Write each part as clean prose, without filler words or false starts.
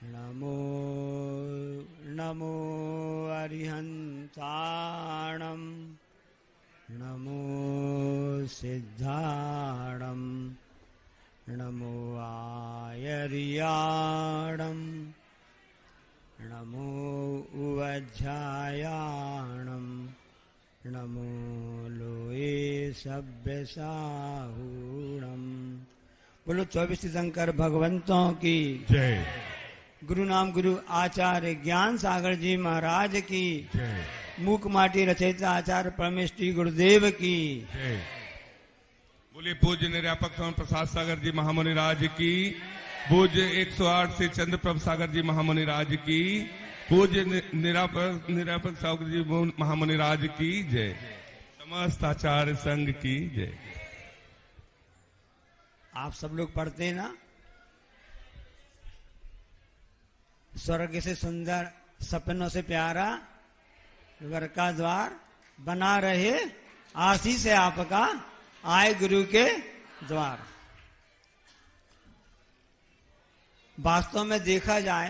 नमो नमो अरिहंताणं नमो सिद्धाणं नमो आयर्याणं नमो उवज्झायाणं नमो लोये सभ्यसाहूणं। बोलो 24 तीर्थंकर भगवंतों की जय। गुरु नाम गुरु आचार्य ज्ञान सागर जी महाराज की जय। मूक माटी रचयिता आचार्य परमेश्वरी गुरुदेव की जय। बोलिए पूज्य निर्यापक स्वामी प्रसाद सागर जी महामुनि राज की, पूज्य 108 से चंद्रप्रभ सागर जी महामुनि राज की, पूज्य निर्यापक सागर जी महामुनि राज की जय। समस्त आचार्य संघ की जय। आप सब लोग पढ़ते हैं ना, स्वर्ग से सुंदर सपनों से प्यारा घर का द्वार बना रहे, आशीष है आपका आए गुरु के द्वार। वास्तव में देखा जाए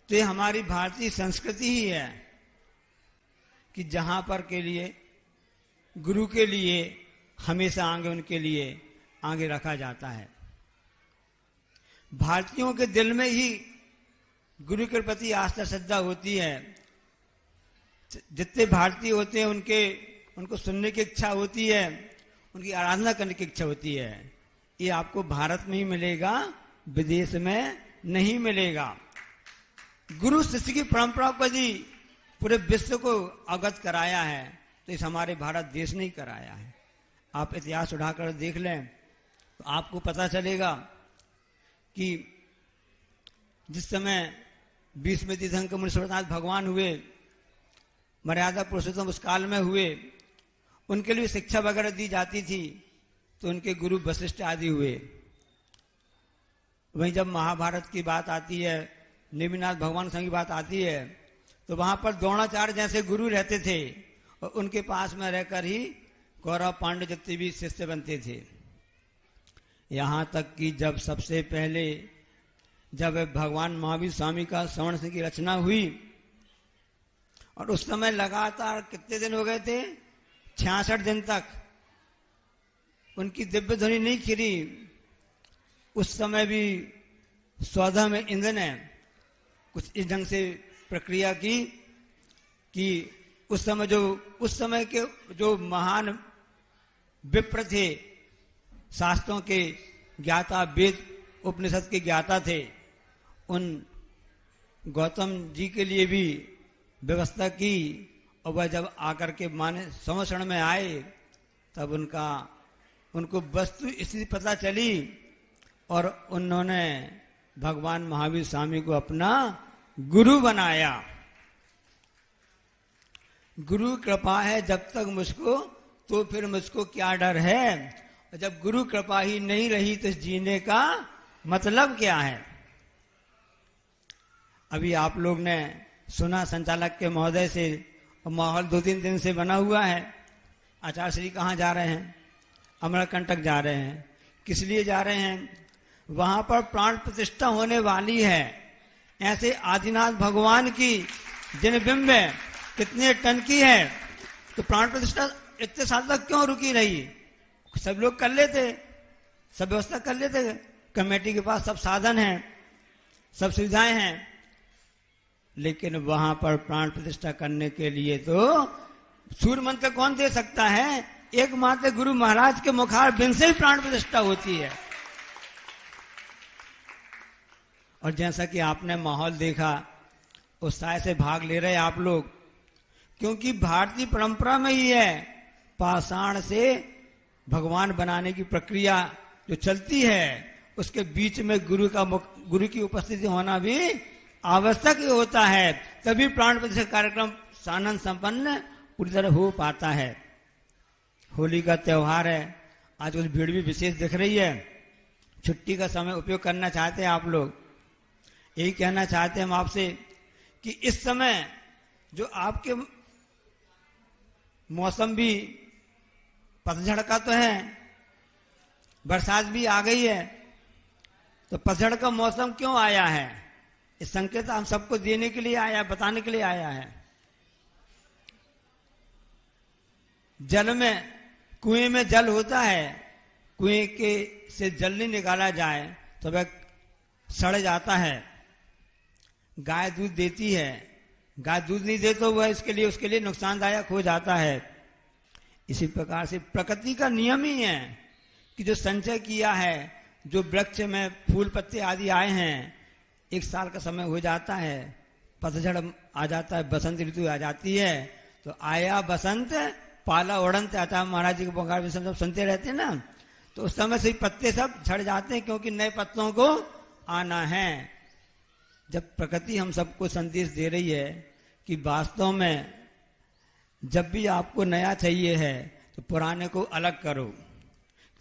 तो ये हमारी भारतीय संस्कृति ही है कि जहां पर के लिए गुरु के लिए हमेशा आगे उनके लिए आगे रखा जाता है। भारतीयों के दिल में ही गुरु के प्रति आस्था श्रद्धा होती है। जितने भारतीय होते हैं उनको सुनने की इच्छा होती है, उनकी आराधना करने की इच्छा होती है। ये आपको भारत में ही मिलेगा, विदेश में नहीं मिलेगा। गुरु शिष्य की परंपरा को यदि पूरे विश्व को अवगत कराया है तो इस हमारे भारत देश ने ही कराया है। आप इतिहास उठाकर देख लें तो आपको पता चलेगा कि जिस समय 20वें तीर्थंकर मुनि सर्वनाथ भगवान हुए, मर्यादा पुरुषोत्तम उस काल में हुए, उनके लिए शिक्षा वगैरह दी जाती थी तो उनके गुरु वशिष्ठ आदि हुए। वहीं जब महाभारत की बात आती है, नेमिनाथ भगवान संग की बात आती है, तो वहां पर द्रोणाचार्य जैसे गुरु रहते थे और उनके पास में रहकर ही कौरव पांडव जितने भी शिष्य बनते थे। यहां तक कि जब सबसे पहले जब भगवान महावीर स्वामी का श्रवण सिंह की रचना हुई और उस समय लगातार कितने दिन हो गए थे, 66 दिन तक उनकी दिव्य ध्वनि नहीं खिली। उस समय भी स्वधा में इंद्र ने कुछ इस ढंग से प्रक्रिया की कि उस समय के जो महान विप्र थे, शास्त्रों के ज्ञाता, वेद उपनिषद के ज्ञाता थे, उन गौतम जी के लिए भी व्यवस्था की। और वह जब आकर के माने संवत्सरण में आए तब उनको वस्तु स्थिति पता चली और उन्होंने भगवान महावीर स्वामी को अपना गुरु बनाया। गुरु कृपा है जब तक मुझको तो फिर मुझको क्या डर है, और जब गुरु कृपा ही नहीं रही तो जीने का मतलब क्या है। अभी आप लोग ने सुना संचालक के महोदय से, और माहौल 2-3 दिन से बना हुआ है। आचार्य श्री कहाँ जा रहे हैं? अमरकंटक जा रहे हैं। किस लिए जा रहे हैं? वहां पर प्राण प्रतिष्ठा होने वाली है। ऐसे आदिनाथ भगवान की जिन बिंब कितने टन की है, तो प्राण प्रतिष्ठा इतने साल तक क्यों रुकी रही? सब लोग कर लेते, सब व्यवस्था कर लेते, कमेटी के पास सब साधन हैं, सब सुविधाएं हैं, लेकिन वहां पर प्राण प्रतिष्ठा करने के लिए तो सूर्य मंत्र कौन दे सकता है? एकमात्र गुरु महाराज के मुखार बिन से ही प्राण प्रतिष्ठा होती है। और जैसा कि आपने माहौल देखा, उत्साह से भाग ले रहे आप लोग, क्योंकि भारतीय परंपरा में ही है पाषाण से भगवान बनाने की प्रक्रिया जो चलती है, उसके बीच में गुरु की उपस्थिति होना भी आवश्यक होता है, तभी प्राण प्रतिष्ठा कार्यक्रम आनंद संपन्न पूरी तरह हो पाता है। होली का त्योहार है, आज कुछ भीड़ भी विशेष दिख रही है। छुट्टी का समय उपयोग करना चाहते हैं आप लोग। यही कहना चाहते हैं हम आपसे कि इस समय जो आपके मौसम भी पतझड़ का तो है, बरसात भी आ गई है, तो पतझड़ का मौसम क्यों आया है? इस संकेत हम सबको देने के लिए आया, बताने के लिए आया है। जल में, कुएं में जल होता है, कुएं के से जल नहीं निकाला जाए तो वह सड़ जाता है। गाय दूध देती है, गाय दूध नहीं दे तो वह उसके लिए नुकसानदायक हो जाता है। इसी प्रकार से प्रकृति का नियम ही है कि जो संचय किया है, जो वृक्ष में फूल पत्ते आदि आए हैं, 1 साल का समय हो जाता है, पतझड़ आ जाता है, बसंत ऋतु आ जाती है, तो आया बसंत पाला उड़ंत आता। महाराज जी के बंगाल में सब सुनते रहते हैं ना, तो उस समय से पत्ते सब झड़ जाते हैं, क्योंकि नए पत्तों को आना है। जब प्रकृति हम सबको संदेश दे रही है कि वास्तव में जब भी आपको नया चाहिए है तो पुराने को अलग करो।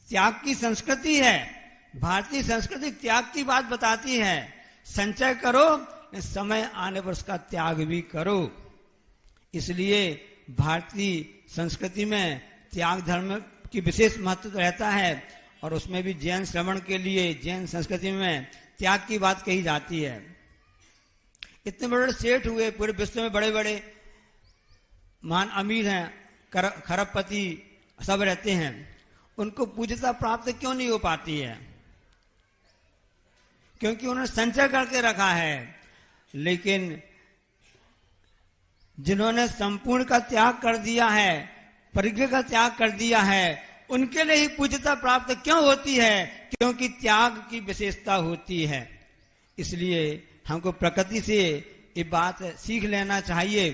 त्याग की संस्कृति है, भारतीय संस्कृति त्याग की बात बताती है। संचय करो, समय आने पर उसका त्याग भी करो। इसलिए भारतीय संस्कृति में त्याग धर्म की विशेष महत्व रहता है, और उसमें भी जैन श्रवण के लिए जैन संस्कृति में त्याग की बात कही जाती है। इतने बड़े बड़े सेठ हुए, पूरे विश्व में बड़े बड़े महान अमीर हैं, खरबपति सब रहते हैं, उनको पूज्यता प्राप्त क्यों नहीं हो पाती है? क्योंकि उन्होंने संचय करके रखा है। लेकिन जिन्होंने संपूर्ण का त्याग कर दिया है, परिग्रह का त्याग कर दिया है, उनके लिए ही पूज्यता प्राप्त क्यों होती है? क्योंकि त्याग की विशेषता होती है। इसलिए हमको प्रकृति से ये बात सीख लेना चाहिए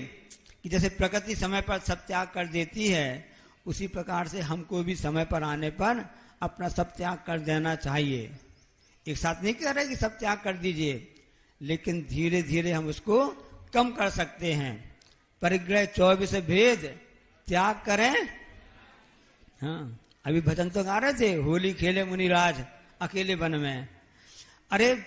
कि जैसे प्रकृति समय पर सब त्याग कर देती है, उसी प्रकार से हमको भी समय पर आने पर अपना सब त्याग कर देना चाहिए। एक साथ नहीं कह रहे कि सब त्याग कर दीजिए, लेकिन धीरे धीरे हम उसको कम कर सकते हैं। परिग्रह 24 भेद त्याग करें। हाँ, अभी भजन तो गा रहे थे, होली खेले मुनिराज अकेले वन में। अरे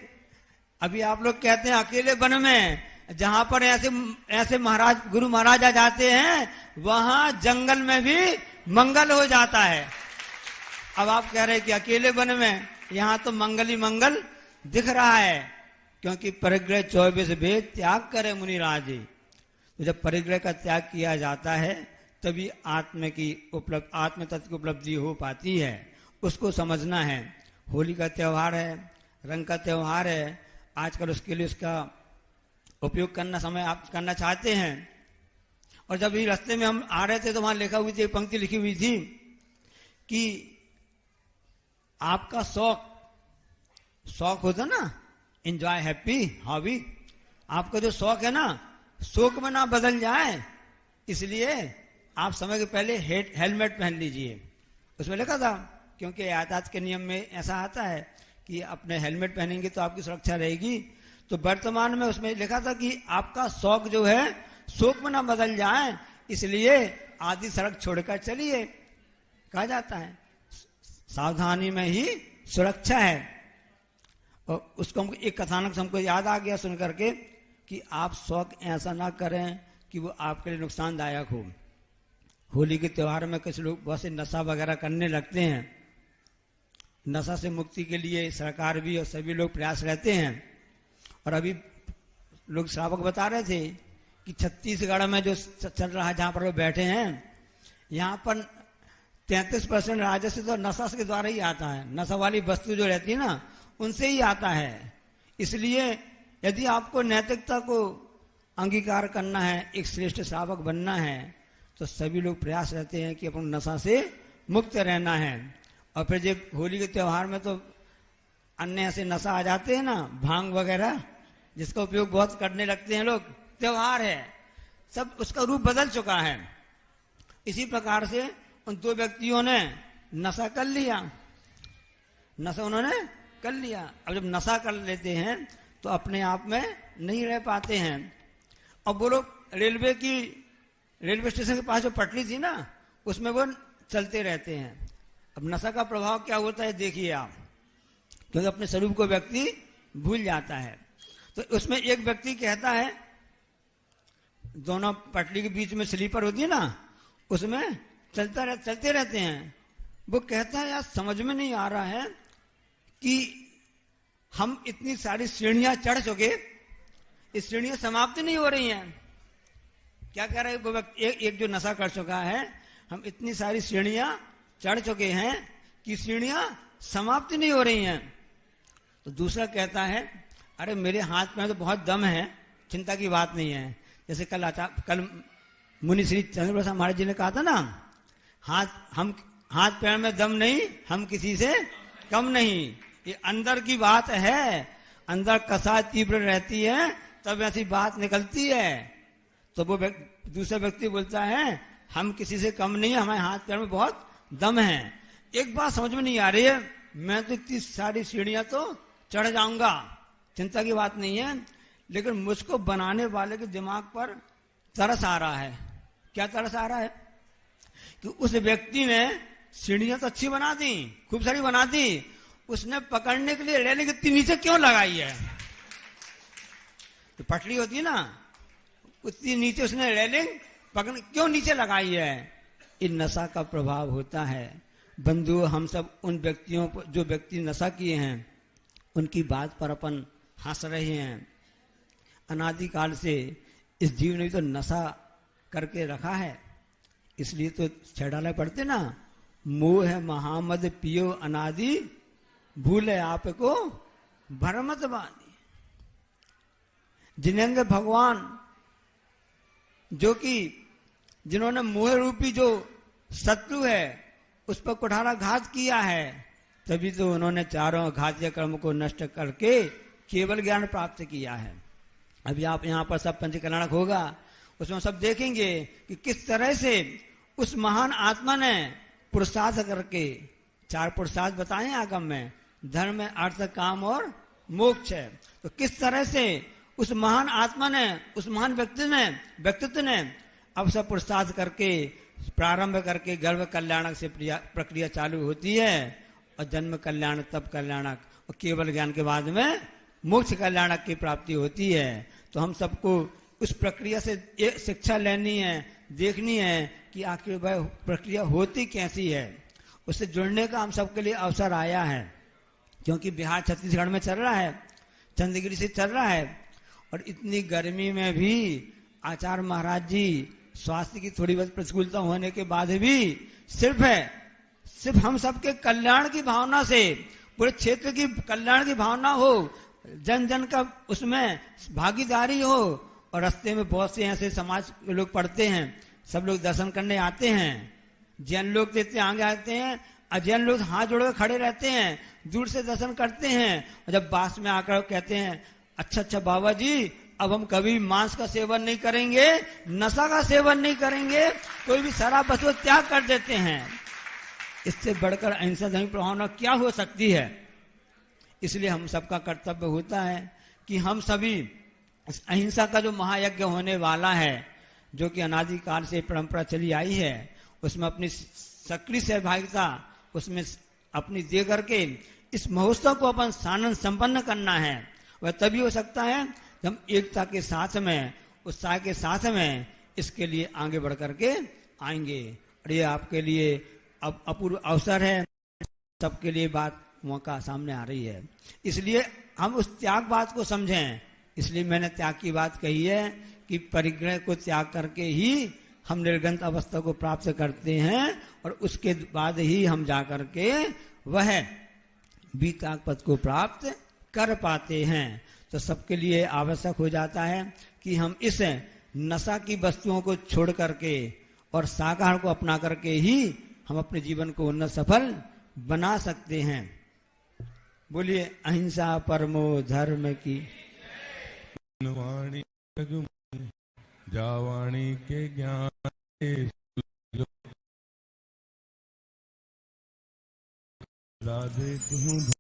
अभी आप लोग कहते हैं अकेले वन में, जहां पर ऐसे महाराज गुरु महाराज आ जाते हैं, वहां जंगल में भी मंगल हो जाता है। अब आप कह रहे हैं कि अकेले वन में, यहां तो मंगल ही मंगल दिख रहा है, क्योंकि परिग्रह 24 भेद त्याग करे मुनिराज जी। तो जब परिग्रह का त्याग किया जाता है तभी आत्म तत्व की उपलब्धि हो पाती है। उसको समझना है। होली का त्योहार है, रंग का त्योहार है, आजकल उसके लिए उसका उपयोग आप करना चाहते हैं। और जब ये रास्ते में हम आ रहे थे तो वहां लिखा हुई थी, पंक्ति लिखी हुई थी कि आपका शौक होता ना, एंजॉय हैप्पी हॉबी, आपका जो शौक है ना, शोक में ना बदल जाए, इसलिए आप समय के पहले हेलमेट पहन लीजिए। उसमें लिखा था, क्योंकि यातायात के नियम में ऐसा आता है कि अपने हेलमेट पहनेंगे तो आपकी सुरक्षा रहेगी। तो वर्तमान में उसमें लिखा था कि आपका शौक जो है शोक में ना बदल जाए, इसलिए आधी सड़क छोड़कर चलिए। कहा जाता है सावधानी में ही सुरक्षा है। और उसको एक कथानक हमको याद आ गया सुन करके कि आप शौक ऐसा ना करें कि वो आपके लिए नुकसानदायक हो। होली के त्योहार में कुछ लोग बहुत से नशा वगैरह करने लगते हैं। नशा से मुक्ति के लिए सरकार भी और सभी लोग प्रयास रहते हैं। और अभी लोग श्रावक बता रहे थे कि छत्तीसगढ़ में जो चल रहा है, जहां पर लोग बैठे हैं, यहाँ पर 33% राजस्व तो नशा के द्वारा ही आता है। नशा वाली वस्तु जो रहती है ना, उनसे ही आता है। इसलिए यदि आपको नैतिकता को अंगीकार करना है, एक श्रेष्ठ श्रावक बनना है, तो सभी लोग प्रयास रहते हैं कि अपन नशा से मुक्त रहना है। और फिर जब होली के त्योहार में तो अन्य ऐसे नशा आ जाते हैं ना, भांग वगैरह, जिसका उपयोग बहुत करने लगते हैं लोग। त्योहार है, सब उसका रूप बदल चुका है। इसी प्रकार से उन 2 व्यक्तियों ने नशा कर लिया। नशा उन्होंने कर लिया। अब जब नशा कर लेते हैं तो अपने आप में नहीं रह पाते हैं। अब वो लोग रेलवे स्टेशन के पास जो पटरी थी ना, उसमें वो चलते रहते हैं। अब नशा का प्रभाव क्या होता है देखिए आप, क्योंकि अपने स्वरूप को व्यक्ति भूल जाता है। तो उसमें एक व्यक्ति कहता है, दोनों पटरी के बीच में स्लीपर होती है ना, उसमें चलते रहते हैं। वो कहता है यार समझ में नहीं आ रहा है कि हम इतनी सारी सीढ़ियां चढ़ चुके, इस सीढ़ियां समाप्त नहीं हो रही हैं। क्या कह रहे हैं एक जो नशा कर चुका है, हम इतनी सारी सीढ़ियां चढ़ चुके हैं कि सीढ़ियां समाप्त नहीं हो रही हैं। तो दूसरा कहता है अरे मेरे हाथ में तो बहुत दम है, चिंता की बात नहीं है। जैसे कल मुनि श्री चंद्र प्रसाद महाराज जी ने कहा था ना, हाथ पैर में दम नहीं, हम किसी से कम नहीं। ये अंदर की बात है, अंदर कसा तीव्र रहती है तब ऐसी बात निकलती है। तो वो दूसरा व्यक्ति बोलता है हम किसी से कम नहीं, हमारे हाथ पैर में बहुत दम है। एक बात समझ में नहीं आ रही है, मैं तो इतनी सारी सीढ़ियां तो चढ़ जाऊंगा, चिंता की बात नहीं है, लेकिन मुझको बनाने वाले के दिमाग पर तरस आ रहा है। क्या तरस आ रहा है कि उस व्यक्ति ने सीढ़ियां तो अच्छी बना दी, खूब सारी बना दी, उसने पकड़ने के लिए रेलिंग इतनी नीचे क्यों लगाई है? तो पटरी होती है ना, उतनी नीचे उसने रेलिंग पकड़ क्यों नीचे लगाई है? इन नशा का प्रभाव होता है। बंधु, हम सब उन व्यक्तियों पर, जो व्यक्ति नशा किए हैं, उनकी बात पर अपन हंस रहे हैं। अनादिकाल से इस जीव ने भी तो नशा करके रखा है, इसलिए तो छेड़ाले पढ़ते ना, मोह है महामद पियो अनादि, भूले आपको भरमत बानी। जिनेंगे भगवान, जो कि जिन्होंने मोह रूपी जो शत्रु है उस पर कुठारा घात किया है, तभी तो उन्होंने चारों घातीय कर्म को नष्ट करके केवल ज्ञान प्राप्त किया है। अभी आप यहाँ पर सब पंचकल्याणक होगा, उसमें सब देखेंगे कि किस तरह से उस महान आत्मा ने पुरुषार्थ करके, 4 पुरुषार्थ बताए आगम में, धर्म, अर्थ, काम और मोक्ष है। तो किस तरह से उस महान आत्मा ने, उस महान व्यक्तित्व ने अब सब पुरुषार्थ करके प्रारंभ करके गर्भ कल्याणक से प्रक्रिया चालू होती है, और जन्म कल्याण, तप कल्याणक और केवल ज्ञान के बाद में मोक्ष कल्याणक की प्राप्ति होती है। तो हम सबको उस प्रक्रिया से एक शिक्षा लेनी है, देखनी है कि आखिर वह प्रक्रिया होती कैसी है। उससे जुड़ने का हम सबके लिए अवसर आया है, क्योंकि बिहार छत्तीसगढ़ में चल रहा है, चंद्रगिरी से चल रहा है, और इतनी गर्मी में भी आचार्य महाराज जी स्वास्थ्य की थोड़ी बहुत प्रतिकूलता होने के बाद भी सिर्फ हम सबके कल्याण की भावना से, पूरे क्षेत्र की कल्याण की भावना हो, जन जन का उसमें भागीदारी हो, और रास्ते में बहुत से ऐसे समाज के लोग पढ़ते हैं, सब लोग दर्शन करने आते हैं। जैन लोग तो इतने आगे आते हैं, अजैन लोग हाथ जोड़कर खड़े रहते हैं, दूर से दर्शन करते हैं, और जब पास में आकर कहते हैं अच्छा बाबा जी, अब हम कभी मांस का सेवन नहीं करेंगे, नशा का सेवन नहीं करेंगे, कोई भी शराब वस्तु त्याग कर देते हैं। इससे बढ़कर अहिंसा धर्म प्रभावना क्या हो सकती है? इसलिए हम सबका कर्तव्य होता है कि हम सभी अहिंसा का जो महायज्ञ होने वाला है, जो कि अनादिकाल से परंपरा चली आई है, उसमें अपनी सक्रिय सहभागिता उसमें अपनी दे करके इस महोत्सव को अपन सानंद संपन्न करना है। वह तभी हो सकता है जब हम एकता के साथ में, उत्साह के साथ में इसके लिए आगे बढ़ करके आएंगे। और ये आपके लिए अब अपूर्व अवसर है, सबके लिए बात मौका सामने आ रही है, इसलिए हम उस त्याग बात को समझें। इसलिए मैंने त्याग की बात कही है कि परिग्रह को त्याग करके ही हम निर्गंत अवस्था को प्राप्त करते हैं, और उसके बाद ही हम जा करके वह विताग पद को प्राप्त कर पाते हैं। तो सबके लिए आवश्यक हो जाता है कि हम इस नशा की वस्तुओं को छोड़ करके और साकार को अपना करके ही हम अपने जीवन को उन्नत सफल बना सकते हैं। बोलिए अहिंसा परमो धर्म की। वाणी जावाणी के ज्ञान राधे तुम